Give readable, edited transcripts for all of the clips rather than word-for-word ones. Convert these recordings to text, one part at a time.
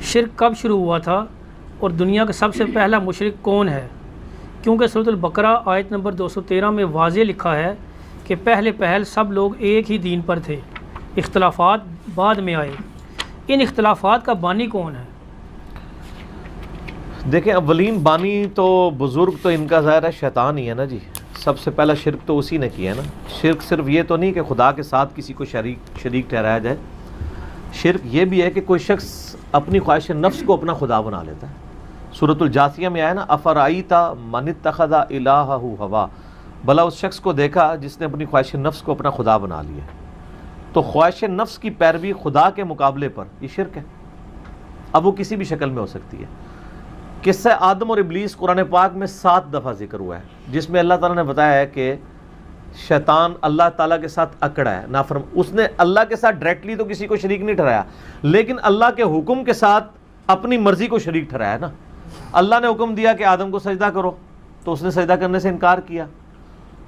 شرک کب شروع ہوا تھا اور دنیا کا سب سے پہلا مشرک کون ہے؟ کیونکہ سورۃ البقرہ آیت نمبر 213 میں واضح لکھا ہے کہ پہل سب لوگ ایک ہی دین پر تھے، اختلافات بعد میں آئے۔ ان اختلافات کا بانی کون ہے؟ دیکھیں، اولین بانی تو بزرگ تو ان کا ظاہر ہے شیطان ہی ہے نا جی۔ سب سے پہلا شرک تو اسی نے کیا ہے نا۔ شرک صرف یہ تو نہیں کہ خدا کے ساتھ کسی کو شریک ٹھہرایا جائے، شرک یہ بھی ہے کہ کوئی شخص اپنی خواہش نفس کو اپنا خدا بنا لیتا ہے۔ سورۃ الجاثیہ میں آیا نا، افرائیت من اتخذ الہہ ہوا، بھلا اس شخص کو دیکھا جس نے اپنی خواہش نفس کو اپنا خدا بنا لیا۔ تو خواہش نفس کی پیروی خدا کے مقابلے پر یہ شرک ہے۔ اب وہ کسی بھی شکل میں ہو سکتی ہے۔ قصہ آدم اور ابلیس قرآن پاک میں 7 دفعہ ذکر ہوا ہے، جس میں اللہ تعالیٰ نے بتایا ہے کہ شیطان اللہ تعالیٰ کے ساتھ اکڑا ہے، نافرمان۔ اس نے اللہ کے ساتھ ڈائریکٹلی تو کسی کو شریک نہیں ٹھہرایا، لیکن اللہ کے حکم کے ساتھ اپنی مرضی کو شریک ٹھہرایا نا۔ اللہ نے حکم دیا کہ آدم کو سجدہ کرو، تو اس نے سجدہ کرنے سے انکار کیا۔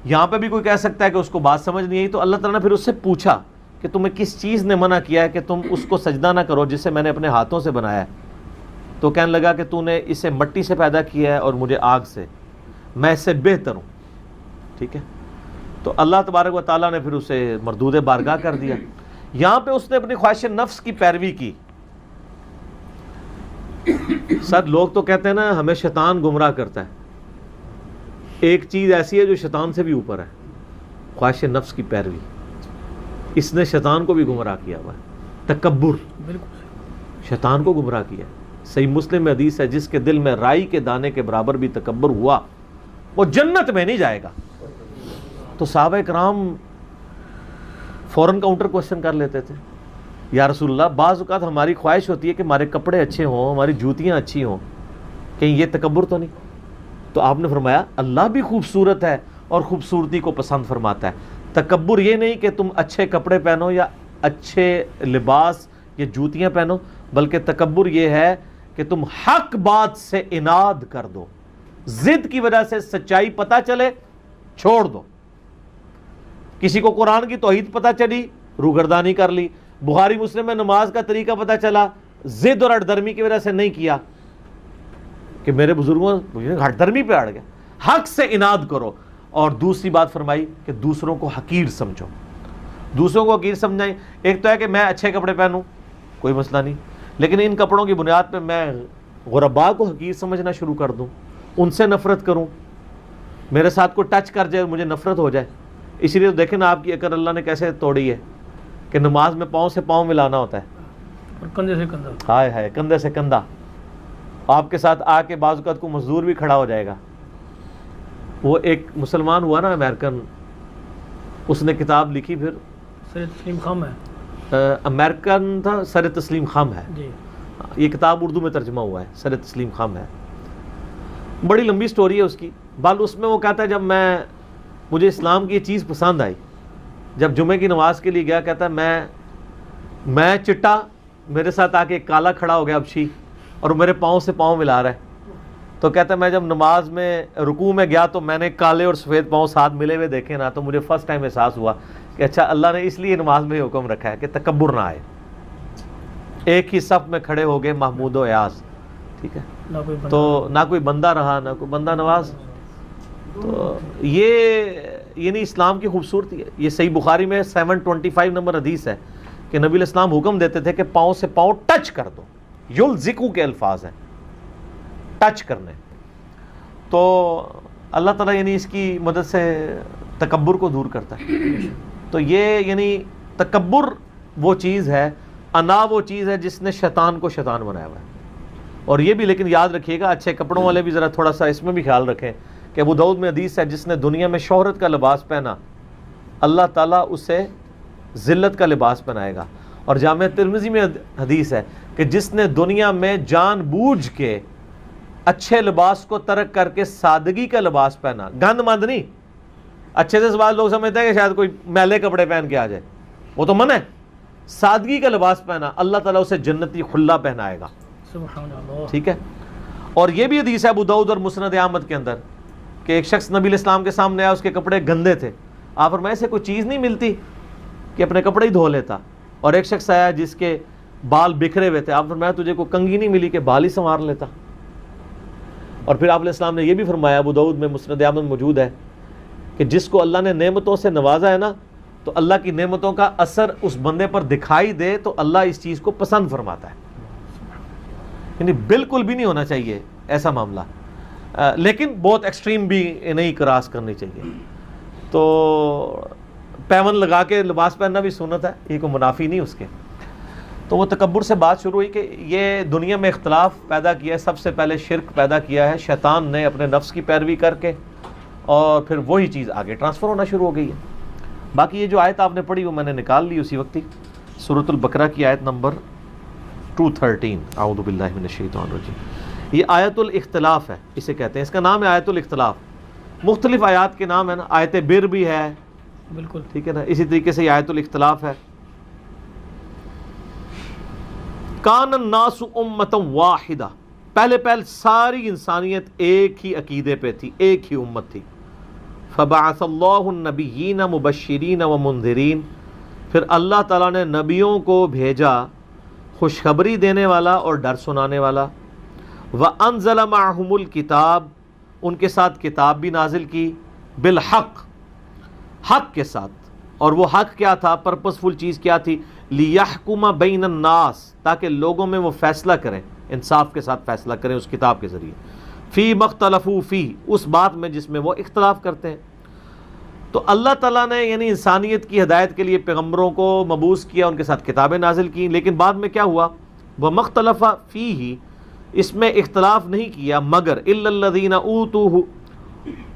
یہاں پہ بھی کوئی کہہ سکتا ہے کہ اس کو بات سمجھ نہیں آئی، تو اللہ تعالیٰ نے پھر اس سے پوچھا کہ تمہیں کس چیز نے منع کیا ہے کہ تم اس کو سجدہ نہ کرو جسے میں نے اپنے ہاتھوں سے بنایا ہے؟ تو کہنے لگا کہ تو نے اسے مٹی سے پیدا کیا ہے اور مجھے آگ سے، میں اس سے بہتر ہوں۔ ٹھیک ہے، تو اللہ تبارک و تعالیٰ نے پھر اسے مردود بارگاہ کر دیا۔ یہاں پہ اس نے اپنی خواہش نفس کی پیروی کی۔ سر لوگ تو کہتے ہیں نا ہمیں شیطان گمراہ کرتا ہے۔ ایک چیز ایسی ہے جو شیطان سے بھی اوپر ہے، خواہش نفس کی پیروی۔ اس نے شیطان کو بھی گمراہ کیا ہوا ہے۔ تکبر، شیطان کو گمراہ کیا ہے۔ صحیح مسلم میں حدیث ہے، جس کے دل میں رائی کے دانے کے برابر بھی تکبر ہوا وہ جنت میں نہیں جائے گا۔ تو صحابہ کرام فوراً کاؤنٹر کوشچن کر لیتے تھے، یا رسول اللہ بعض اوقات ہماری خواہش ہوتی ہے کہ ہمارے کپڑے اچھے ہوں، ہماری جوتیاں اچھی ہوں، کہیں یہ تکبر تو نہیں؟ تو آپ نے فرمایا اللہ بھی خوبصورت ہے اور خوبصورتی کو پسند فرماتا ہے۔ تکبر یہ نہیں کہ تم اچھے کپڑے پہنو یا اچھے لباس یا جوتیاں پہنو، بلکہ تکبر یہ ہے کہ تم حق بات سے اناد کر دو، ضد کی وجہ سے سچائی پتہ چلے چھوڑ دو۔ کسی کو قرآن کی توحید پتہ چلی، روگردانی کر لی۔ بخاری مسلم میں نماز کا طریقہ پتہ چلا، ضد اور ہٹ درمی کی وجہ سے نہیں کیا کہ میرے بزرگوں ہٹ درمی پہ اڑ گئے۔ حق سے اناد کرو۔ اور دوسری بات فرمائی کہ دوسروں کو حقیر سمجھو۔ دوسروں کو حقیر سمجھائیں، ایک تو ہے کہ میں اچھے کپڑے پہنوں، کوئی مسئلہ نہیں، لیکن ان کپڑوں کی بنیاد پہ میں غرباء کو حقیر سمجھنا شروع کر دوں، ان سے نفرت کروں، میرے ساتھ کو ٹچ کر جائے مجھے نفرت ہو جائے۔ اسی لیے تو دیکھیں نا آپ کی عقل اللہ نے کیسے توڑی ہے کہ نماز میں پاؤں سے پاؤں ملانا ہوتا ہے، اور کندھے سے کندھا، ہائے ہائے کندھے سے کندھا۔ آپ کے ساتھ آ کے بعض اوقات کو مزدور بھی کھڑا ہو جائے گا۔ وہ ایک مسلمان ہوا نا امریکن، اس نے کتاب لکھی، پھر سر تسلیم خام ہے، امریکن تھا، سر تسلیم خام ہے جی، یہ کتاب اردو میں ترجمہ ہوا ہے، سر تسلیم خام ہے، بڑی لمبی سٹوری ہے اس کی۔ بال اس میں وہ کہتا ہے جب مجھے اسلام کی یہ چیز پسند آئی، جب جمعے کی نماز کے لیے گیا، کہتا ہے میں چٹا، میرے ساتھ آ کے ایک کالا کھڑا ہو گیا ابشی، اور میرے پاؤں سے پاؤں ملا رہا ہے۔ تو کہتا ہے میں جب نماز میں رکوع میں گیا تو میں نے کالے اور سفید پاؤں ساتھ ملے ہوئے دیکھے نا، تو مجھے فرسٹ ٹائم احساس ہوا کہ اچھا اللہ نے اس لیے نماز میں حکم رکھا ہے کہ تکبر نہ آئے۔ ایک ہی صف میں کھڑے ہو گئے محمود و ایاز، ٹھیک ہے، تو نہ کوئی بندہ رہا نہ کوئی بندہ نواز۔ تو یہ نہیں اسلام کی خوبصورتی ہے۔ یہ صحیح بخاری میں 725 نمبر حدیث ہے کہ نبی علیہ السلام حکم دیتے تھے کہ پاؤں سے پاؤں ٹچ کر دو، یلزقو کے الفاظ ہیں، ٹچ کرنے۔ تو اللہ تعالیٰ یعنی اس کی مدد سے تکبر کو دور کرتا ہے۔ تو یہ یعنی تکبر وہ چیز ہے، انا وہ چیز ہے جس نے شیطان کو شیطان بنایا ہوا ہے۔ اور یہ بھی لیکن یاد رکھیے گا، اچھے کپڑوں والے بھی ذرا تھوڑا سا اس میں بھی خیال رکھیں کہ ابو داؤد میں حدیث ہے جس نے دنیا میں شہرت کا لباس پہنا، اللہ تعالیٰ اسے ذلت کا لباس پہنائے گا۔ اور جامع ترمذی میں حدیث ہے کہ جس نے دنیا میں جان بوجھ کے اچھے لباس کو ترک کر کے سادگی کا لباس پہنا، گند مند نہیں، اچھے سے سوال لوگ سمجھتے ہیں کہ شاید کوئی میلے کپڑے پہن کے آ جائے، وہ تو منع ہے، سادگی کا لباس پہنا، اللہ تعالیٰ اسے جنتی خلا پہنائے گا۔ سبحان اللہ، ٹھیک ہے۔ اور یہ بھی حدیث ہے ابو داؤد اور مسند احمد کے اندر کہ ایک شخص نبی علیہ السلام کے سامنے آیا، اس کے کپڑے گندے تھے، آپ فرمائے سے کوئی چیز نہیں ملتی کہ اپنے کپڑے ہی دھو لیتا۔ اور ایک شخص آیا جس کے بال بکھرے ہوئے تھے، آپ فرمایا تجھے کوئی کنگھی نہیں ملی کہ بال ہی سنوار لیتا؟ اور پھر آپ علیہ السلام نے یہ بھی فرمایا، ابو داؤد میں مسند احمد موجود ہے، کہ جس کو اللہ نے نعمتوں سے نوازا ہے نا، تو اللہ کی نعمتوں کا اثر اس بندے پر دکھائی دے تو اللہ اس چیز کو پسند فرماتا ہے. یعنی بالکل بھی نہیں ہونا چاہیے ایسا معاملہ، لیکن بہت ایکسٹریم بھی نہیں کراس کرنی چاہیے. تو پیون لگا کے لباس پہننا بھی سنت ہے، یہ کوئی منافی نہیں اس کے. تو وہ تکبر سے بات شروع ہوئی کہ یہ دنیا میں اختلاف پیدا کیا ہے، سب سے پہلے شرک پیدا کیا ہے شیطان نے اپنے نفس کی پیروی کر کے، اور پھر وہی چیز آگے ٹرانسفر ہونا شروع ہو گئی ہے. باقی یہ جو آیت آپ نے پڑھی وہ میں نے نکال لی اسی وقت ہی، سورۃ البقرہ کی آیت نمبر 213. اعوذ باللہ من الشیطان الرجیم. یہ آیت الاختلاف ہے، اسے کہتے ہیں، اس کا نام ہے آیت الاختلاف. مختلف آیات کے نام ہے نا، آیت بر بھی ہے، بالکل ٹھیک ہے نا، اسی طریقے سے یہ آیت الاختلاف ہے. کان الناس امتا واحدہ، پہلے ساری انسانیت ایک ہی عقیدے پہ تھی، ایک ہی امت تھی. فبعث اللہ النبیین مبشرین ومنذرین، پھر اللہ تعالیٰ نے نبیوں کو بھیجا خوشخبری دینے والا اور ڈر سنانے والا. وانزل معہم الکتاب، ان کے ساتھ کتاب بھی نازل کی، بالحق، حق کے ساتھ. اور وہ حق کیا تھا؟ پرپسفل چیز کیا تھی؟ لیحکم بین الناس، تاکہ لوگوں میں وہ فیصلہ کریں، انصاف کے ساتھ فیصلہ کریں اس کتاب کے ذریعے. فی مختلفو فی، اس بات میں جس میں وہ اختلاف کرتے ہیں. تو اللہ تعالیٰ نے یعنی انسانیت کی ہدایت کے لیے پیغمبروں کو مبعوث کیا، ان کے ساتھ کتابیں نازل کی، لیکن بعد میں کیا ہوا؟ وہ مختلف فی ہی، اس میں اختلاف نہیں کیا مگر الا الذین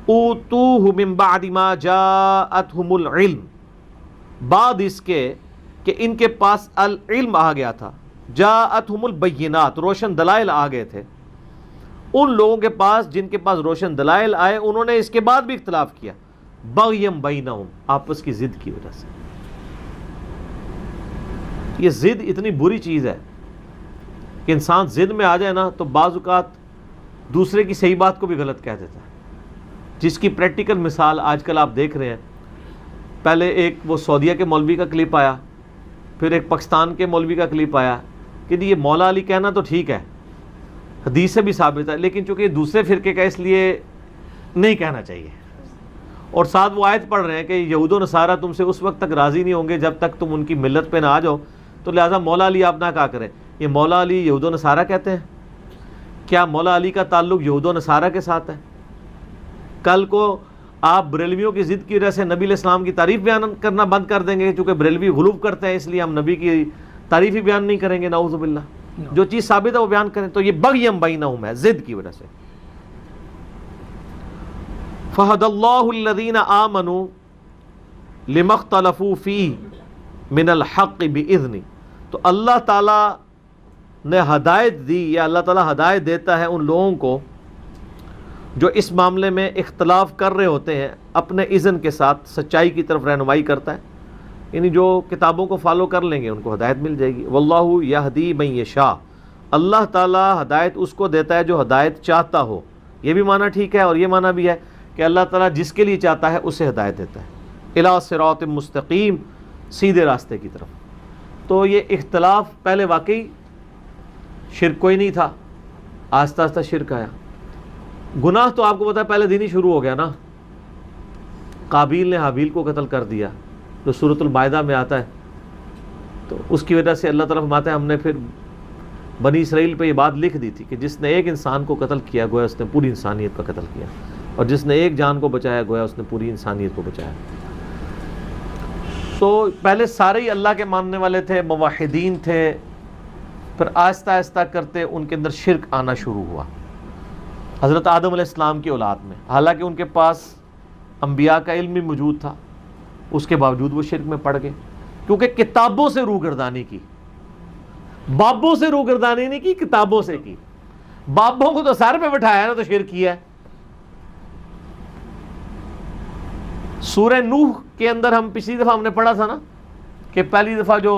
اوتوہ من بعد ما جاءتہم العلم، بعد اس کے کہ ان کے پاس العلم آ گیا تھا. جاءتہم البینات، روشن دلائل آ گئے تھے. ان لوگوں کے پاس جن کے پاس روشن دلائل آئے، انہوں نے اس کے بعد بھی اختلاف کیا، بغیم بینہم، آپس کی ضد کی وجہ سے. یہ ضد اتنی بری چیز ہے کہ انسان ضد میں آ جائے نا تو بعض اوقات دوسرے کی صحیح بات کو بھی غلط کہہ دیتا ہے، جس کی پریکٹیکل مثال آج کل آپ دیکھ رہے ہیں. پہلے ایک وہ سعودیہ کے مولوی کا کلپ آیا، پھر ایک پاکستان کے مولوی کا کلپ آیا کہ یہ مولا علی کہنا تو ٹھیک ہے، حدیث سے بھی ثابت ہے، لیکن چونکہ یہ دوسرے فرقے کا اس لیے نہیں کہنا چاہیے. اور ساتھ وہ آیت پڑھ رہے ہیں کہ یہود و نصارہ تم سے اس وقت تک راضی نہیں ہوں گے جب تک تم ان کی ملت پہ نہ آ جاؤ، تو لہٰذا مولا علی آپ نہ کہا کریں. یہ مولا علی یہود و نصارہ کہتے ہیں؟ کیا مولا علی کا تعلق یہود و نصارہ کے ساتھ ہے؟ کل کو آپ بریلویوں کی ضد کی وجہ سے نبی علیہ السلام کی تعریف بیان کرنا بند کر دیں گے، چونکہ بریلوی غلو کرتے ہیں اس لیے ہم نبی کی تعریف ہی بیان نہیں کریں گے. نعوذ باللہ. جو چیز ثابت ہے وہ بیان کریں. تو یہ بغیم بینہم ہے، ضد کی وجہ سے. فہد اللہ الذین آمنوا لما اختلفوا فیہ من الحق بإذنہ، تو اللہ تعالیٰ نے ہدایت دی، یا اللہ تعالیٰ ہدایت دیتا ہے ان لوگوں کو جو اس معاملے میں اختلاف کر رہے ہوتے ہیں، اپنے اذن کے ساتھ سچائی کی طرف رہنمائی کرتا ہے. یعنی جو کتابوں کو فالو کر لیں گے ان کو ہدایت مل جائے گی. واللہ یہدی من یشاء، اللہ تعالیٰ ہدایت اس کو دیتا ہے جو ہدایت چاہتا ہو. یہ بھی معنی ٹھیک ہے، اور یہ معنی بھی ہے کہ اللہ تعالیٰ جس کے لیے چاہتا ہے اسے ہدایت دیتا ہے، الی صراط مستقیم، سیدھے راستے کی طرف. تو یہ اختلاف پہلے واقعی شرک کوئی نہیں تھا، آہستہ آہستہ شرک آیا. گناہ تو آپ کو پتا ہے پہلے دن ہی شروع ہو گیا نا. قابیل نے حابیل کو قتل کر دیا، جو سورۃ المائدہ میں آتا ہے. تو اس کی وجہ سے اللہ تعالیٰ فرماتا ہے ہم نے پھر بنی اسرائیل پہ یہ بات لکھ دی تھی کہ جس نے ایک انسان کو قتل کیا گویا اس نے پوری انسانیت کا قتل کیا، اور جس نے ایک جان کو بچایا گویا اس نے پوری انسانیت کو بچایا. تو پہلے سارے ہی اللہ کے ماننے والے تھے، موحدین تھے، پھر آہستہ آہستہ کرتے ان کے اندر شرک آنا شروع ہوا. حضرت آدم علیہ السلام کی اولاد میں، حالانکہ ان کے پاس انبیاء کا علم بھی موجود تھا، اس کے باوجود وہ شرک میں پڑ گئے، کیونکہ کتابوں سے روگردانی کی. بابوں سے روگردانی نہیں کی، کتابوں سے کی. بابوں کو تو سر پہ بٹھایا نا، تو شرک کیا ہے. سورہ نوح کے اندر ہم پچھلی دفعہ ہم نے پڑھا تھا نا کہ پہلی دفعہ جو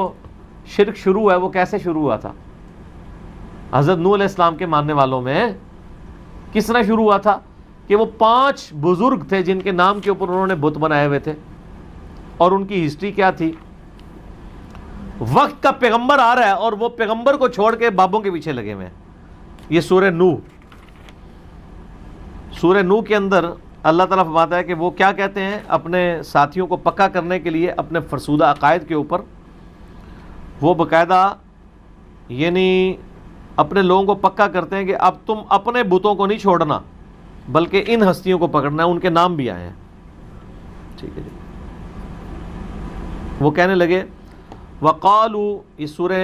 شرک شروع ہے وہ کیسے شروع ہوا تھا. حضرت نوح علیہ السلام کے ماننے والوں میں کس طرح شروع ہوا تھا کہ وہ 5 بزرگ تھے جن کے نام کے اوپر انہوں نے بت بنائے ہوئے تھے. اور ان کی ہسٹری کیا تھی؟ وقت کا پیغمبر آ رہا ہے اور وہ پیغمبر کو چھوڑ کے بابوں کے پیچھے لگے ہوئے ہیں. یہ سورہ نوح کے اندر اللہ تعالیٰ فرماتا ہے کہ وہ کیا کہتے ہیں اپنے ساتھیوں کو پکا کرنے کے لیے اپنے فرسودہ عقائد کے اوپر. وہ باقاعدہ یعنی اپنے لوگوں کو پکا کرتے ہیں کہ اب تم اپنے بتوں کو نہیں چھوڑنا بلکہ ان ہستیوں کو پکڑنا ہے. ان کے نام بھی آئے ہیں. ٹھیک ہے جی. وہ کہنے لگے وقالوا، یہ سورہ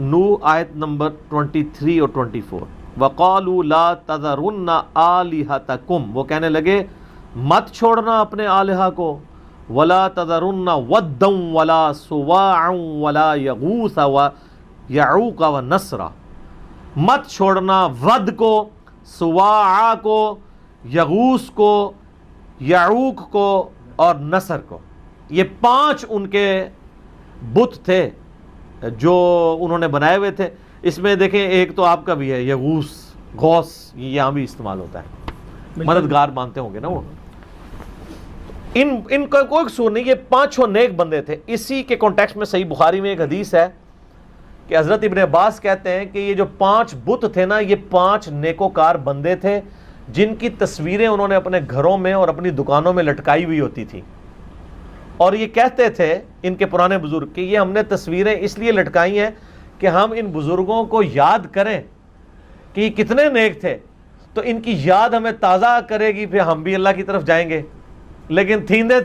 نوح آیت نمبر 23 اور 24. وقالوا لا تذرن آلہتکم، وہ کہنے لگے مت چھوڑنا اپنے آلہہ کو. ولا تذرن ودا ولا سواعا ولا یغوث ویعوق ونسرا، مت چھوڑنا ود کو، سواع کو، یغوث کو، یعوق کو اور نصر کو. یہ 5 ان کے بت تھے جو انہوں نے بنائے ہوئے تھے. اس میں دیکھیں ایک تو آپ کا بھی ہے یغوث، غوث، یہ یہاں بھی استعمال ہوتا ہے، مددگار مانتے ہوں گے نا وہ. ان کا کوئی قصور نہیں، یہ 5 نیک بندے تھے. اسی کے کانٹیکسٹ میں صحیح بخاری میں ایک حدیث ہے کہ حضرت ابن عباس کہتے ہیں کہ یہ جو 5 بت تھے نا، یہ 5 نیکوکار بندے تھے جن کی تصویریں انہوں نے اپنے گھروں میں اور اپنی دکانوں میں لٹکائی ہوئی ہوتی تھی. اور یہ کہتے تھے ان کے پرانے بزرگ کہ یہ ہم نے تصویریں اس لیے لٹکائی ہیں کہ ہم ان بزرگوں کو یاد کریں کہ یہ کتنے نیک تھے، تو ان کی یاد ہمیں تازہ کرے گی، پھر ہم بھی اللہ کی طرف جائیں گے. لیکن تھیندے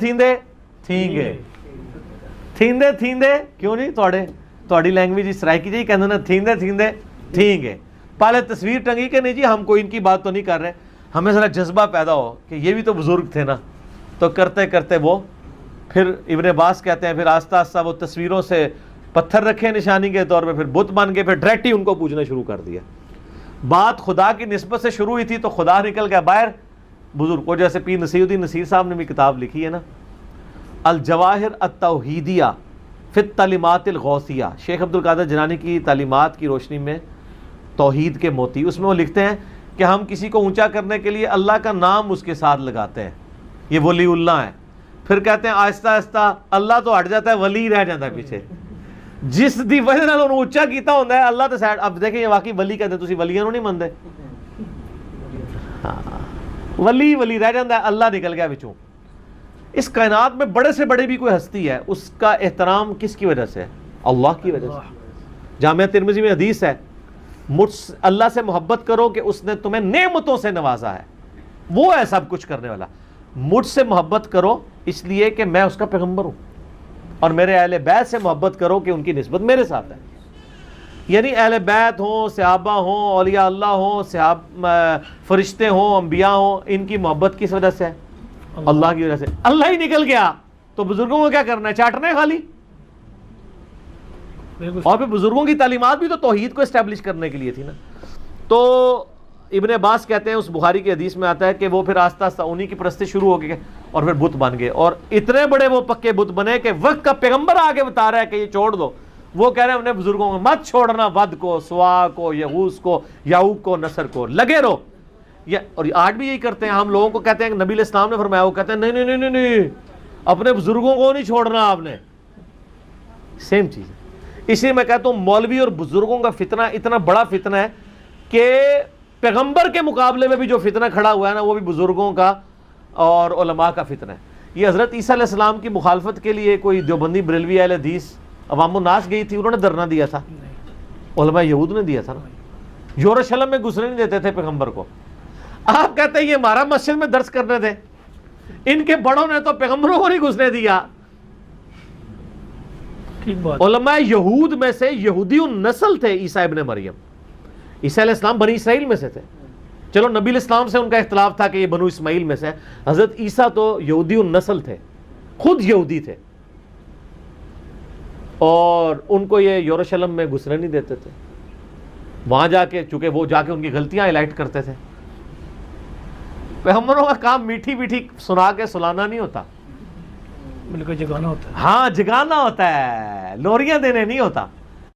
کیوں نہیں تھوڑی لینگویج اس طرح کی جی کہتے نا تھیندے پہلے تصویر ٹنگی کہ نہیں جی ہم کوئی ان کی بات تو نہیں کر رہے، ہمیں ذرا جذبہ پیدا ہو کہ یہ بھی تو بزرگ تھے نا. تو کرتے کرتے وہ پھر ابن عباس کہتے ہیں پھر آہستہ آہستہ وہ تصویروں سے پتھر رکھے نشانی کے طور پہ، پھر بت بن گئے، پھر ڈائریکٹ ہی ان کو پوجنا شروع کر دیا. بات خدا کی نسبت سے شروع ہوئی تھی تو خدا نکل گیا باہر بزرگ کو. جیسے پیر نصیر الدین نصیر صاحب نے بھی کتاب لکھی ہے نا، الجواہر التوحیدیہ فی التعلیمات الغوثیہ، شیخ عبد القادر جیلانی کی تعلیمات کی روشنی میں توحید کے موتی. اس میں وہ لکھتے ہیں کہ ہم کسی کو اونچا کرنے کے لیے اللہ کا نام اس کے ساتھ لگاتے ہیں، یہ ولی اللہ ہے. پھر کہتے ہیں آہستہ آہستہ اللہ تو ہٹ جاتا ہے، ولی رہ جاتا ہے پیچھے. جس دی وجہ نال انہوں اونچا کیتا ہوتا ہے اللہ تو سائڈ. اب دیکھیں یہ واقعی ولی کہتے ہیں، تسی ولیاں نوں نہیں مندے. ولی رہ جاتا ہے، اللہ نکل گیا بچوں. اس کائنات میں بڑے سے بڑے بھی کوئی ہستی ہے، اس کا احترام کس کی وجہ سے ہے؟ اللہ کی وجہ سے. جامعہ ترمذی میں حدیث ہے اللہ سے محبت کرو کہ اس نے تمہیں نعمتوں سے نوازا ہے، وہ ہے سب کچھ کرنے والا. مجھ سے محبت کرو اس لیے کہ میں اس کا پیغمبر ہوں، اور میرے اہل بیت سے محبت کرو کہ ان کی نسبت میرے ساتھ ہے. یعنی اہل بیت ہوں، صحابہ ہوں، اولیاء اللہ ہوں، فرشتے ہوں، انبیاء ہوں، ان کی محبت کس وجہ سے ہے؟ اللہ کی وجہ سے. اللہ ہی نکل گیا تو بزرگوں کو کیا کرنا ہے؟ چاٹنا ہے خالی. اور پھر بزرگوں کی تعلیمات بھی تو توحید کو اسٹیبلش کرنے کے لیے تھی نا. تو ابن عباس کہتے ہیں، اس بخاری کی حدیث میں آتا ہے کہ وہ پھر آہستہ آہستہ انہی کی پرستی شروع ہو گئے اور پھر بت بن گئے. اور اتنے بڑے وہ پکے بت بنے کہ وقت کا پیغمبر آگے بتا رہا ہے کہ یہ چھوڑ دو. وہ کہہ رہے ہیں ہم نے بزرگوں کو مت چھوڑنا، ود کو، سوا کو، یغوث کو، یعوق کو، نصر کو، لگے رہو. اور آج بھی یہی کرتے ہیں. ہم لوگوں کو کہتے ہیں کہ نبی علیہ السلام نے فرمایا، وہ کہتے ہیں نہیں اپنے بزرگوں کو نہیں چھوڑنا آپ نے. سیم چیز ہے. اسی میں کہتا ہوں مولوی اور بزرگوں کا فتنہ اتنا بڑا فتنہ ہے کہ پیغمبر کے مقابلے میں بھی جو فتنہ کھڑا ہوا ہے نا، وہ بھی بزرگوں کا اور علماء کا فتنہ ہے. یہ حضرت عیسیٰ علیہ السلام کی مخالفت کے لیے کوئی دیوبندی بریلوی اہل حدیث عوام الناس گئی تھی، انہوں نے دھرنا دیا تھا. علماء یہود نے دیا تھا نا. یروشلم میں گھسنے نہیں دیتے تھے پیغمبر کو. آپ کہتے ہیں یہ ہمارا مسجد میں درس کرنے تھے، ان کے بڑوں نے تو پیغمبروں کو نہیں گھسنے دیا. علماء یہود میں سے یہودی النسل تھے عیسیٰ ابن مریم. عیسیٰ علیہ السلام بنی اسرائیل میں سے تھے. چلو نبی علیہ السلام سے ان کا اختلاف تھا کہ یہ بنو اسماعیل میں سے. حضرت عیسیٰ تو یہودی النسل تھے، خود یہودی تھے، اور ان کو یہ یروشلم میں گھسنے نہیں دیتے تھے. وہاں جا کے چونکہ وہ جا کے ان کی غلطیاں ہائلائٹ کرتے تھے. پیغمبروں کا کام میٹھی میٹھی سنا کے سلانا نہیں ہوتا، بلکہ جگانا ہوتا ہے. ہاں جگانا ہوتا ہے، لوریاں دینے نہیں ہوتا.